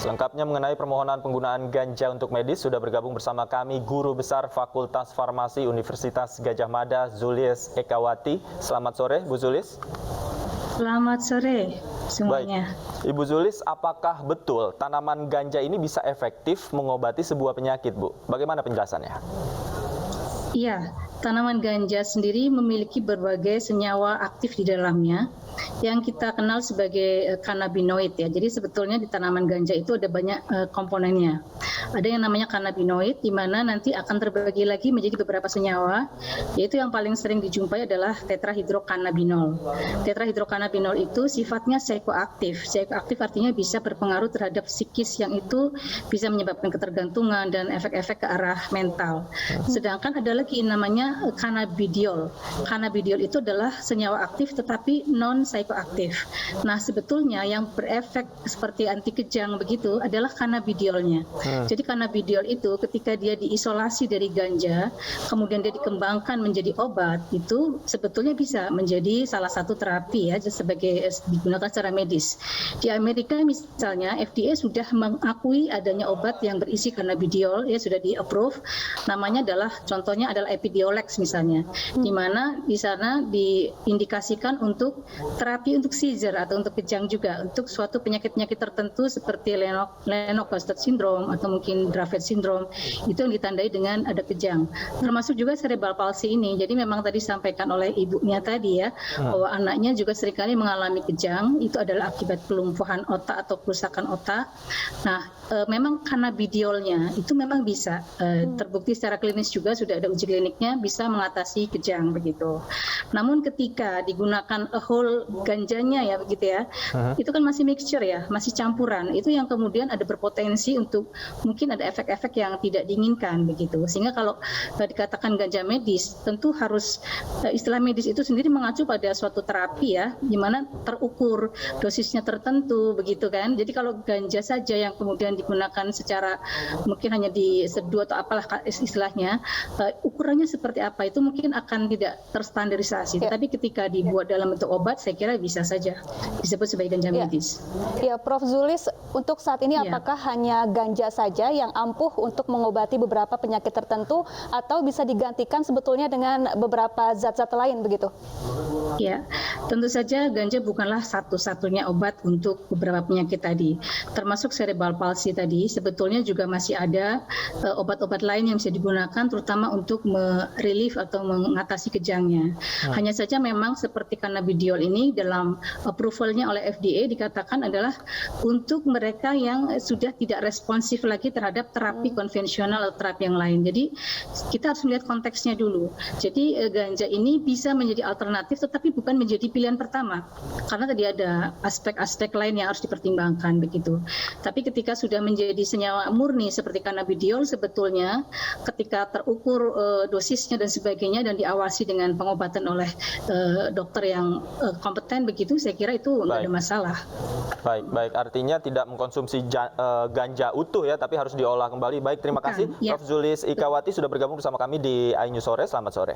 Selengkapnya mengenai permohonan penggunaan ganja untuk medis sudah bergabung bersama kami Guru Besar Fakultas Farmasi Universitas Gadjah Mada, Zulis Ekawati. Selamat sore, Bu Zulis. Selamat sore semuanya. Baik. Ibu Zulis, apakah betul tanaman ganja ini bisa efektif mengobati sebuah penyakit, Bu? Bagaimana penjelasannya? Iya, tanaman ganja sendiri memiliki berbagai senyawa aktif di dalamnya yang kita kenal sebagai kanabinoid ya. Jadi sebetulnya di tanaman ganja itu ada banyak komponennya. Ada yang namanya kanabinoid di mana nanti akan terbagi lagi menjadi beberapa senyawa, yaitu yang paling sering dijumpai adalah tetrahidrokannabinol. Tetrahidrokannabinol itu sifatnya psikoaktif. Psikoaktif artinya bisa berpengaruh terhadap psikis yang itu bisa menyebabkan ketergantungan dan efek-efek ke arah mental. Sedangkan ada lagi namanya cannabidiol. Cannabidiol itu adalah senyawa aktif tetapi non psikoaktif. Nah, sebetulnya yang berefek seperti anti kejang begitu adalah cannabidiolnya. Jadi cannabidiol itu ketika dia diisolasi dari ganja, kemudian dia dikembangkan menjadi obat, itu sebetulnya bisa menjadi salah satu terapi ya sebagai digunakan secara medis. Di Amerika misalnya FDA sudah mengakui adanya obat yang berisi cannabidiol ya sudah di-approve. Namanya adalah contohnya adalah Epidiolex misalnya. Di mana di sana diindikasikan untuk terapi untuk seizure atau untuk kejang juga untuk suatu penyakit-penyakit tertentu seperti Lennox-Gastaut syndrome atau mungkin Dravet syndrome, itu yang ditandai dengan ada kejang. Termasuk juga cerebral palsy ini. Jadi memang tadi disampaikan oleh ibunya tadi ya, bahwa anaknya juga seringkali mengalami kejang, itu adalah akibat kelumpuhan otak atau kerusakan otak. Nah, memang cannabidiolnya itu memang bisa terbukti secara klinis juga sudah ada uji kliniknya bisa mengatasi kejang begitu. Namun ketika digunakan whole ganjanya ya begitu ya, itu kan masih mixture ya, masih campuran. Itu yang kemudian ada berpotensi untuk mungkin ada efek-efek yang tidak diinginkan begitu. Sehingga kalau dikatakan ganja medis, tentu harus istilah medis itu sendiri mengacu pada suatu terapi ya, di mana terukur dosisnya tertentu begitu kan. Jadi kalau ganja saja yang kemudian digunakan secara mungkin hanya diseduh atau apalah istilahnya, ukurannya seperti apa itu mungkin akan tidak terstandarisasi. Tapi ketika dibuat dalam bentuk obat, saya kira bisa saja disebut sebagai ganja medis. Ya, Prof. Zulis, untuk saat ini apakah hanya ganja saja yang ampuh untuk mengobati beberapa penyakit tertentu atau bisa digantikan sebetulnya dengan beberapa zat-zat lain begitu? Ya, tentu saja ganja bukanlah satu-satunya obat untuk beberapa penyakit tadi. Termasuk cerebral palsy tadi, sebetulnya juga masih ada obat-obat lain yang bisa digunakan terutama untuk merelief atau mengatasi kejangnya. Hanya saja memang seperti cannabidiol ini dalam approval-nya oleh FDA dikatakan adalah untuk mereka yang sudah tidak responsif lagi terhadap terapi konvensional atau terapi yang lain. Jadi kita harus melihat konteksnya dulu. Jadi ganja ini bisa menjadi alternatif tetapi bukan menjadi pilihan pertama. Karena tadi ada aspek-aspek lain yang harus dipertimbangkan begitu. Tapi ketika sudah menjadi senyawa murni seperti cannabidiol sebetulnya ketika terukur dosisnya dan sebagainya dan diawasi dengan pengobatan oleh dokter yang kompeten begitu, saya kira itu nggak ada masalah. Baik. Artinya tidak mengkonsumsi ganja utuh ya, tapi harus diolah kembali. Baik, terima kasih Prof. Zulis Ekawati sudah bergabung bersama kami di iNews Sore. Selamat sore.